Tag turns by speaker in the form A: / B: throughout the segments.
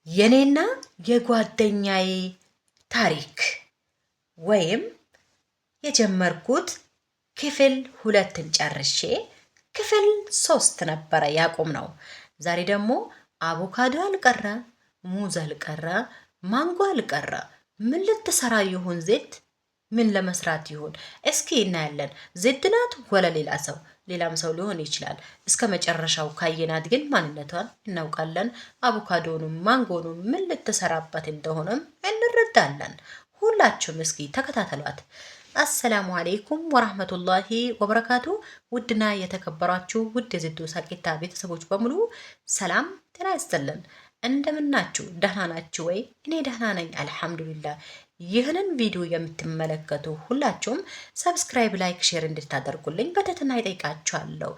A: የኔና የጓደኛዬ ታሪክ ወይም የጀመርኩት ክፍል 2ን ጨርሼ ክፍል 3 ነበረ ያቆምነው። ዛሬ ደግሞ አቮካዶ አልቀረ፣ ሙዝ አልቀረ፣ ማንጎ አልቀረ። ምን ልትሰራ ይሆን ዜድ? ምን ለመስራት ይሆን? እስኪ እናያለን። ዜድ ናት ወለ ሌላ ሰው? ሌላም ሰው ሊሆን ይችላል። እስከ መጨረሻው ካየናት ግን ማንነቷን እናውቃለን። አቮካዶኑም ማንጎኑም ምን ልትሰራበት እንደሆነም እንረዳለን። ሁላችሁም እስኪ ተከታተሏት። አሰላሙ አለይኩም ወራህመቱላሂ ወበረካቱ። ውድና የተከበራችሁ ውድ የዜዶ ሳቂታ ቤተሰቦች በሙሉ ሰላም ጤና ይስጥልን። እንደምናችሁ ደህና ናችሁ ወይ? እኔ ደህና ነኝ አልሐምዱሊላህ። ይህንን ቪዲዮ የምትመለከቱ ሁላችሁም ሰብስክራይብ፣ ላይክ፣ ሼር እንድታደርጉልኝ በትህትና ይጠይቃችኋለሁ።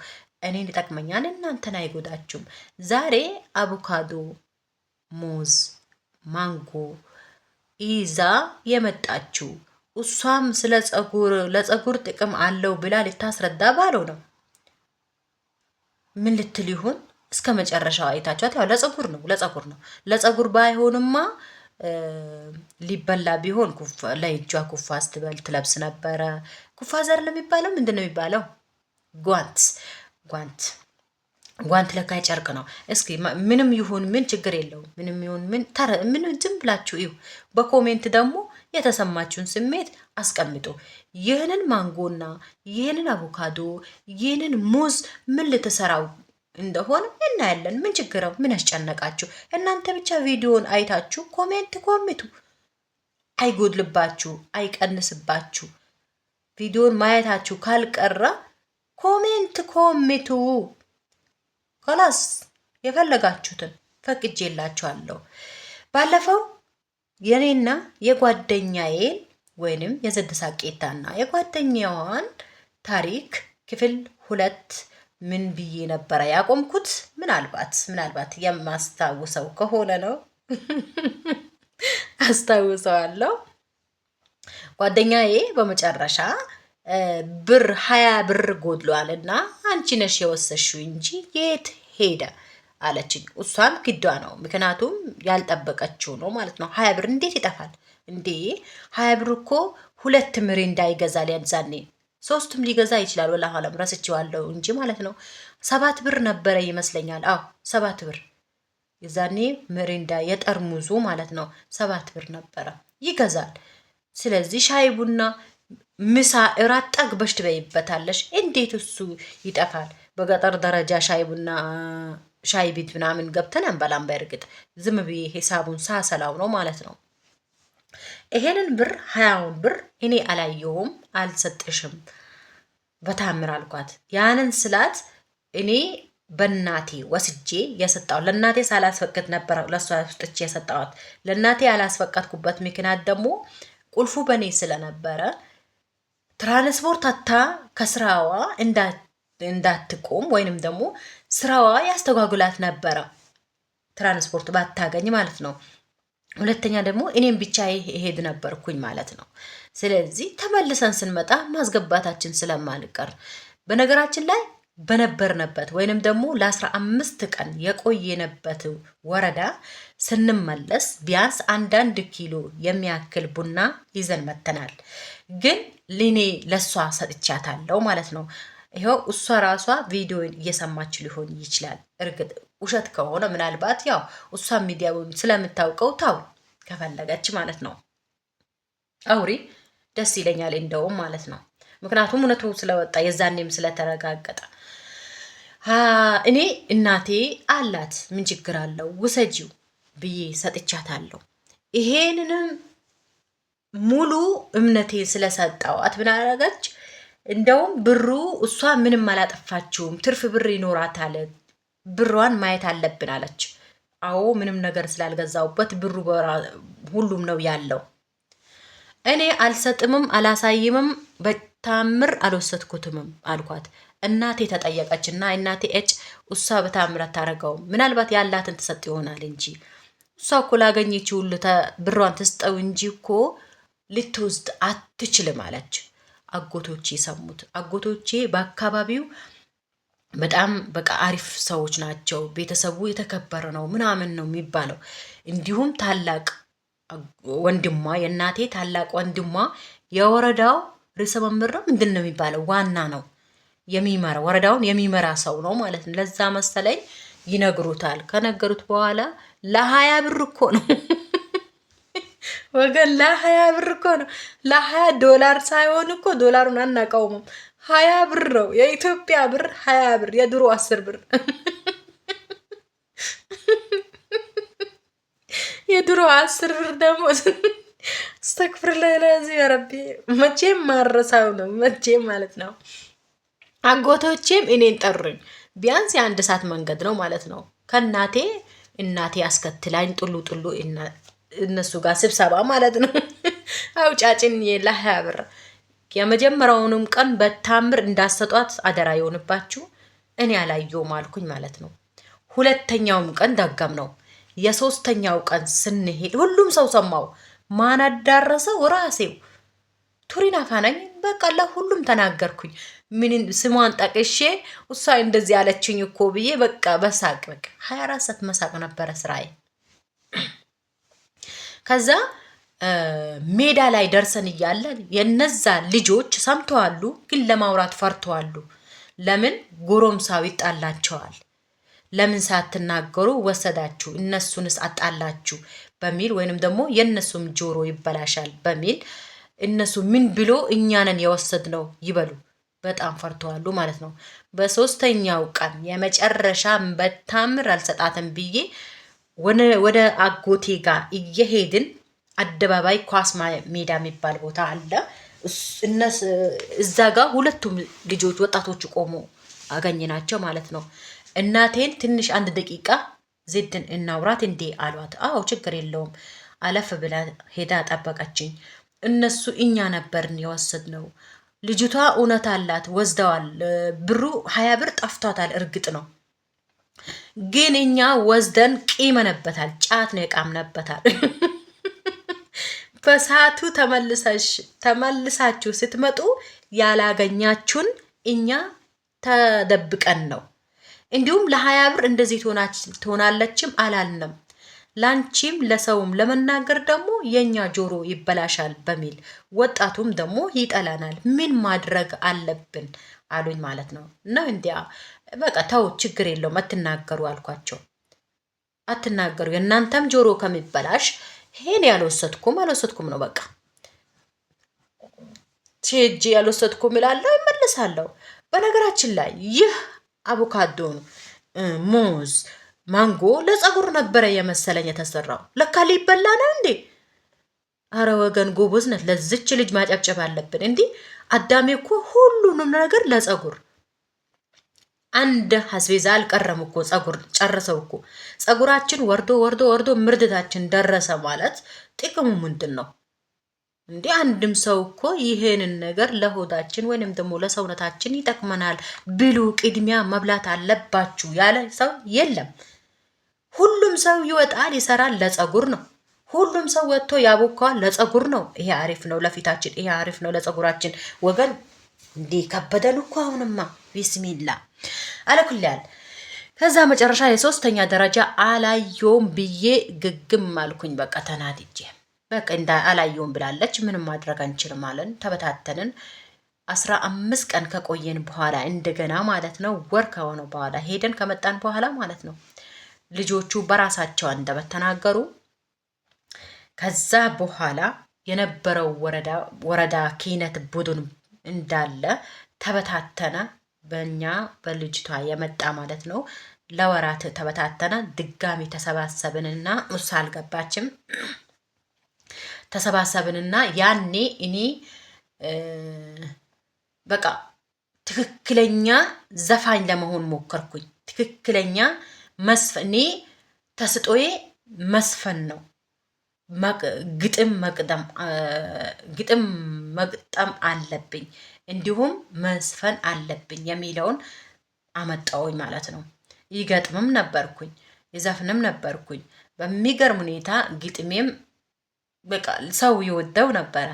A: እኔን ይጠቅመኛል፣ እናንተን አይጎዳችሁም። ዛሬ አቮካዶ፣ ሙዝ፣ ማንጎ ይዛ የመጣችው እሷም ስለ ለፀጉር ጥቅም አለው ብላ ልታስረዳ ባለው ነው። ምን ልትል ይሆን? እስከ መጨረሻው አይታችኋት። ያው ለፀጉር ነው። ለፀጉር ባይሆንማ ሊበላ ቢሆን ለእጇ ኩፋ ስትበል ትለብስ ነበረ። ኩፋ ዘር ለሚባለው ምንድን ነው የሚባለው? ጓንት ለካ ጨርቅ ነው። እስኪ ምንም ይሁን ምን ችግር የለውም። ምንም ይሁን ምን ዝም ብላችሁ እዩ። በኮሜንት ደግሞ የተሰማችሁን ስሜት አስቀምጡ። ይህንን ማንጎና ይህንን አቮካዶ ይህንን ሙዝ ምን ልትሰራው እንደሆነ እናያለን። ምን ችግረው? ምን ያስጨነቃችሁ? እናንተ ብቻ ቪዲዮን አይታችሁ ኮሜንቱ። አይጎድልባችሁ፣ አይቀንስባችሁ። ቪዲዮን ማየታችሁ ካልቀረ ኮሜንቱ። ከላስ የፈለጋችሁትን ፈቅጄላችኋለሁ። ባለፈው የኔና የጓደኛዬን ወይንም የዜድ ሳቂታና የጓደኛዋን ታሪክ ክፍል 2 ምን ብዬ ነበረ ያቆምኩት? ምናልባት የማስታውሰው ከሆነ ነው አስታውሰዋለሁ። ጓደኛዬ በመጨረሻ 20 ብር ጎድሏል እና አንቺ ነሽ የወሰሽው እንጂ የት ሄደ አለችኝ። እሷም ግዷ ነው፣ ምክንያቱም ያልጠበቀችው ነው ማለት ነው። 20 ብር እንዴት ይጠፋል እንዴ? 20 ብር እኮ 2 ምሪንዳ ይገዛል። ያዛኔ 3ም ሊገዛ ይችላል። ወላ ኋላም ረስቼዋለሁ እንጂ ማለት ነው። 7 ብር ነበረ ይመስለኛል። 7 ብር የዛኔ ምሪንዳ የጠርሙዙ ማለት ነው 7 ብር ነበረ ይገዛል። ስለዚህ ሻይ ቡና፣ ምሳ፣ እራት ጠግበሽ ትበይበታለሽ። እንዴት እሱ ይጠፋል? በገጠር ደረጃ ሻይ ቡና ሻይ ቤት ምናምን ገብተን እንበላም። በእርግጥ ዝም ብዬ ሂሳቡን ሳሰላው ነው ማለት ነው። ይሄንን ብር 20ውን ብር እኔ አላየሁም፣ አልሰጥሽም በታምር አልኳት። ያንን ስላት እኔ በእናቴ ወስጄ የሰጣው ለእናቴ ሳላስፈቅድ ነበር ለሷ ወስጥቼ የሰጣዋት። ለእናቴ ያላስፈቀድኩበት ምክንያት ደግሞ ቁልፉ በኔ ስለነበረ ትራንስፖርት አታ ከስራዋ እንዳትቆም ወይንም ደግሞ ስራዋ ያስተጓጉላት ነበረ፣ ትራንስፖርት ባታገኝ ማለት ነው። ሁለተኛ ደግሞ እኔም ብቻ ይሄድ ነበርኩኝ ማለት ነው። ስለዚህ ተመልሰን ስንመጣ ማስገባታችን ስለማልቀር በነገራችን ላይ በነበርንበት ወይንም ደግሞ ለ15 ቀን የቆየንበት ወረዳ ስንመለስ ቢያንስ 1 ኪሎ የሚያክል ቡና ይዘን መተናል። ግን ለኔ ለሷ ሰጥቻታለሁ ማለት ነው። ይሄው እሷ ራሷ ቪዲዮን እየሰማች ሊሆን ይችላል። እርግጥ ውሸት ከሆነ ምናልባት ያው እሷ ሚዲያውን ስለምታውቀው ታው ከፈለገች ማለት ነው አውሪ፣ ደስ ይለኛል እንደውም ማለት ነው። ምክንያቱም እውነቱ ስለወጣ የዛኔም ስለተረጋገጠ እኔ እናቴ አላት ምን ችግር አለው ውሰጂው ብዬ ሰጥቻታለሁ። ይሄንንም ሙሉ እምነቴ ስለሰጠዋት ምን አደረገች? እንደውም ብሩ እሷ ምንም አላጠፋችውም፣ ትርፍ ብር ይኖራታል፣ ብሯን ማየት አለብን አለች። አዎ ምንም ነገር ስላልገዛውበት ብሩ ሁሉም ነው ያለው። እኔ አልሰጥምም፣ አላሳይምም፣ በታምር አልወሰድኩትምም አልኳት። እናቴ ተጠየቀችና እናቴ እሷ በታምር አታረገውም፣ ምናልባት ያላትን ትሰጥ ይሆናል እንጂ እሷ እኮ ላገኘች ሁሉ ብሯን ትስጠው እንጂ እኮ ልትወስድ አትችልም አለች። አጎቶቼ ሰሙት። አጎቶቼ በአካባቢው በጣም በቃ አሪፍ ሰዎች ናቸው፣ ቤተሰቡ የተከበረ ነው ምናምን ነው የሚባለው። እንዲሁም ታላቅ ወንድሟ የእናቴ ታላቅ ወንድሟ የወረዳው ርዕሰ መምህር ነው ምንድን ነው የሚባለው ዋና ነው የሚመራ ወረዳውን የሚመራ ሰው ነው ማለት ነው። ለዛ መሰለኝ ይነግሩታል። ከነገሩት በኋላ ለ20 ብር እኮ ነው ወገን፣ ለ20 ብር እኮ ነው። ለ20 ዶላር ሳይሆን እኮ ዶላሩን አናውቀውም። 20 ብር ነው የኢትዮጵያ ብር 20 ብር፣ የድሮ 10 ብር የድሮ 10 ብር ደግሞ አስተክፍር ለዚህ ረቢ መቼም ማረሳው ነው መቼም ማለት ነው። አጎቶቼም እኔን ጠሩኝ። ቢያንስ የአንድ ሰዓት መንገድ ነው ማለት ነው። እናቴ አስከትላኝ ጥሉ እነሱ ጋር ስብሰባ ማለት ነው። አውጫጭን ለ20 ብር የመጀመሪያውንም ቀን በታምር እንዳሰጧት አደራ የሆንባችሁ እኔ አላየሁም አልኩኝ ማለት ነው። ሁለተኛውም ቀን ደገም ነው። የሶስተኛው ቀን ስንሄድ ሁሉም ሰው ሰማው። ማን አዳረሰው? ራሴው ቱሪን አፋናኝ በቃ ለሁሉም ተናገርኩኝ። ምን ስሟን ጠቅሼ እሷ እንደዚህ ያለችኝ እኮ ብዬ በቃ በሳቅ በቃ 24 ሰዓት መሳቅ ነበረ ስራዬ። ከዛ ሜዳ ላይ ደርሰን እያለን የነዛ ልጆች ሰምተዋሉ፣ ግን ለማውራት ፈርተዋሉ። ለምን ጎረምሳው ይጣላቸዋል፣ ለምን ሳትናገሩ ወሰዳችሁ እነሱንስ አጣላችሁ በሚል ወይንም ደግሞ የነሱም ጆሮ ይበላሻል በሚል እነሱ ምን ብሎ እኛንን የወሰድነው ይበሉ በጣም ፈርተዋሉ ማለት ነው። በሶስተኛው ቀን የመጨረሻ በታምር አልሰጣትም ብዬ ወደ አጎቴ ጋር እየሄድን አደባባይ ኳስ ሜዳ የሚባል ቦታ አለ። እዛ ጋር ሁለቱም ልጆች ወጣቶች ቆሞ አገኘናቸው ማለት ነው። እናቴን ትንሽ 1 ደቂቃ ዜድን እናውራት እንዴ አሏት። አዎ ችግር የለውም አለፍ ብላ ሄዳ ጠበቀችኝ። እነሱ እኛ ነበርን የወሰድነው፣ ልጅቷ እውነት አላት ወስደዋል፣ ብሩ 20 ብር ጠፍቷታል እርግጥ ነው፣ ግን እኛ ወስደን ቂመነበታል፣ ጫት ነው የቃምነበታል። በሰዓቱ ተመልሳችሁ ስትመጡ ያላገኛችሁን እኛ ተደብቀን ነው። እንዲሁም ለ20 ብር እንደዚህ ትሆናለችም አላልንም። ላንቺም ለሰውም ለመናገር ደግሞ የኛ ጆሮ ይበላሻል በሚል ወጣቱም ደግሞ ይጠላናል። ምን ማድረግ አለብን አሉኝ ማለት ነው። እና እንዲያ በቃ ተው ችግር የለውም አትናገሩ አልኳቸው። አትናገሩ የእናንተም ጆሮ ከሚበላሽ ሄን አልወሰድኩም ነው በቃ ሄጄ ያልወሰድኩም እላለሁ እመልሳለሁ። በነገራችን ላይ ይህ አቮካዶ ሙዝ ማንጎ ለፀጉር ነበረ የመሰለኝ የተሰራው፣ ለካ ሊበላ ነው እንዴ! አረ ወገን ጎበዝ ነት። ለዚች ልጅ ማጨብጨብ አለብን። እንዲህ አዳሜ እኮ ሁሉንም ነገር ለፀጉር አንድ አስቤዛ አልቀረም እኮ ፀጉር ጨርሰው እኮ ፀጉራችን ወርዶ ምርድታችን ደረሰ ማለት ጥቅሙ ምንድን ነው እንዴ? አንድም ሰው እኮ ይሄንን ነገር ለሆዳችን ወይንም ደግሞ ለሰውነታችን ይጠቅመናል ብሉ፣ ቅድሚያ መብላት አለባችሁ ያለ ሰው የለም። ሁሉም ሰው ይወጣል ይሰራል ለፀጉር ነው። ሁሉም ሰው ወጥቶ ያቦካዋል ለፀጉር ነው። ይሄ አሪፍ ነው ለፊታችን፣ ይሄ አሪፍ ነው ለፀጉራችን። ወገን እንዴ ከበደን እኮ አሁንማ ቢስሚላ አለኩልያል። ከዛ መጨረሻ የሶስተኛ ደረጃ አላየውም ብዬ ግግም አልኩኝ። በቃ ተናድጄ በቃ እንዳ አላየውም ብላለች፣ ምንም ማድረግ አንችልም አለን። ተበታተንን። 15 ቀን ከቆየን በኋላ እንደገና ማለት ነው ወር ከሆነ በኋላ ሄደን ከመጣን በኋላ ማለት ነው ልጆቹ በራሳቸው አንደበት ተናገሩ። ከዛ በኋላ የነበረው ወረዳ ኪነት ቡድን እንዳለ ተበታተነ። በእኛ በልጅቷ የመጣ ማለት ነው ለወራት ተበታተነ። ድጋሚ ተሰባሰብንና እሷ አልገባችም። ተሰባሰብንና ያኔ እኔ በቃ ትክክለኛ ዘፋኝ ለመሆን ሞከርኩኝ። ትክክለኛ መስፈኔ ተስጦዬ መስፈን ነው። ግጥም መግጠም አለብኝ እንዲሁም መስፈን አለብኝ የሚለውን አመጣውኝ ማለት ነው። ይገጥምም ነበርኩኝ፣ ይዘፍንም ነበርኩኝ። በሚገርም ሁኔታ ግጥሜም በቃ ሰው ይወደው ነበረ።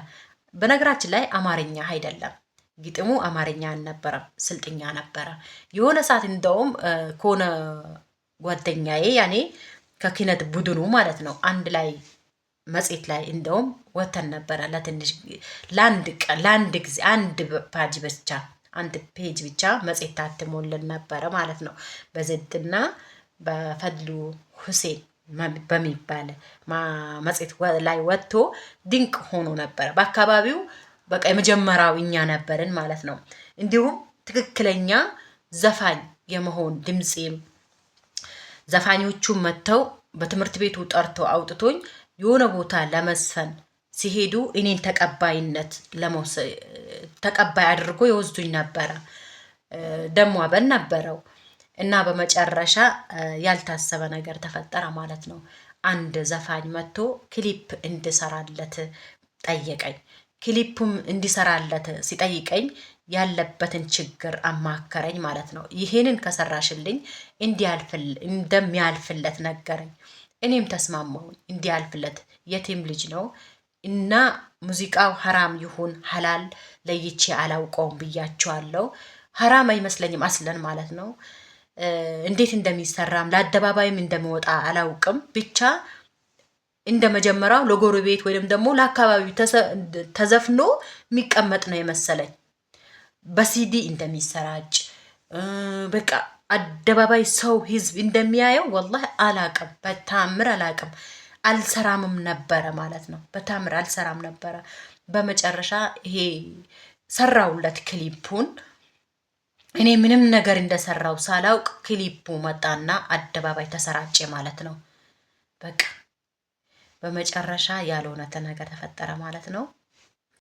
A: በነገራችን ላይ አማርኛ አይደለም ግጥሙ አማርኛ አልነበረም፣ ስልጥኛ ነበረ። የሆነ ሰዓት እንደውም ከሆነ ጓደኛዬ ያኔ ከኪነት ቡድኑ ማለት ነው አንድ ላይ መጽሔት ላይ እንደውም ወተን ነበረ ለትንሽ ለአንድ ጊዜ አንድ ፔጅ ብቻ መጽሔት ታትሞልን ነበረ ማለት ነው። በዘድና በፈድሉ ሁሴን በሚባል መጽሔት ላይ ወጥቶ ድንቅ ሆኖ ነበረ። በአካባቢው በቃ የመጀመሪያው እኛ ነበርን ማለት ነው። እንዲሁም ትክክለኛ ዘፋኝ የመሆን ድምፄም ዘፋኞቹም መጥተው በትምህርት ቤቱ ጠርቶ አውጥቶኝ የሆነ ቦታ ለመስፈን ሲሄዱ እኔን ተቀባይ አድርጎ ይወስዱኝ ነበረ። ደሞ አበል ነበረው እና በመጨረሻ ያልታሰበ ነገር ተፈጠረ ማለት ነው። አንድ ዘፋኝ መጥቶ ክሊፕ እንድሰራለት ጠየቀኝ። ክሊፑም እንዲሰራለት ሲጠይቀኝ ያለበትን ችግር አማከረኝ ማለት ነው። ይሄንን ከሰራሽልኝ እንደሚያልፍለት ነገረኝ። እኔም ተስማማሁኝ። እንዲያልፍለት የቲም ልጅ ነው እና ሙዚቃው ሐራም ይሁን ሐላል ለይቼ አላውቀውም ብያቸዋለሁ። ሐራም አይመስለኝም አስለን ማለት ነው። እንዴት እንደሚሰራም ለአደባባይም እንደሚወጣ አላውቅም። ብቻ እንደ መጀመሪያው ለጎረቤት ወይንም ደግሞ ለአካባቢው ተዘፍኖ የሚቀመጥ ነው የመሰለኝ። በሲዲ እንደሚሰራጭ በቃ አደባባይ ሰው ህዝብ እንደሚያየው ወላሂ አላቅም፣ በታምር አላቅም። አልሰራምም ነበረ ማለት ነው። በታምር አልሰራም ነበረ። በመጨረሻ ይሄ ሰራውለት ክሊፑን። እኔ ምንም ነገር እንደሰራው ሳላውቅ ክሊፑ መጣና አደባባይ ተሰራጨ ማለት ነው። በቃ በመጨረሻ ያልሆነ ነገር ተፈጠረ ማለት ነው።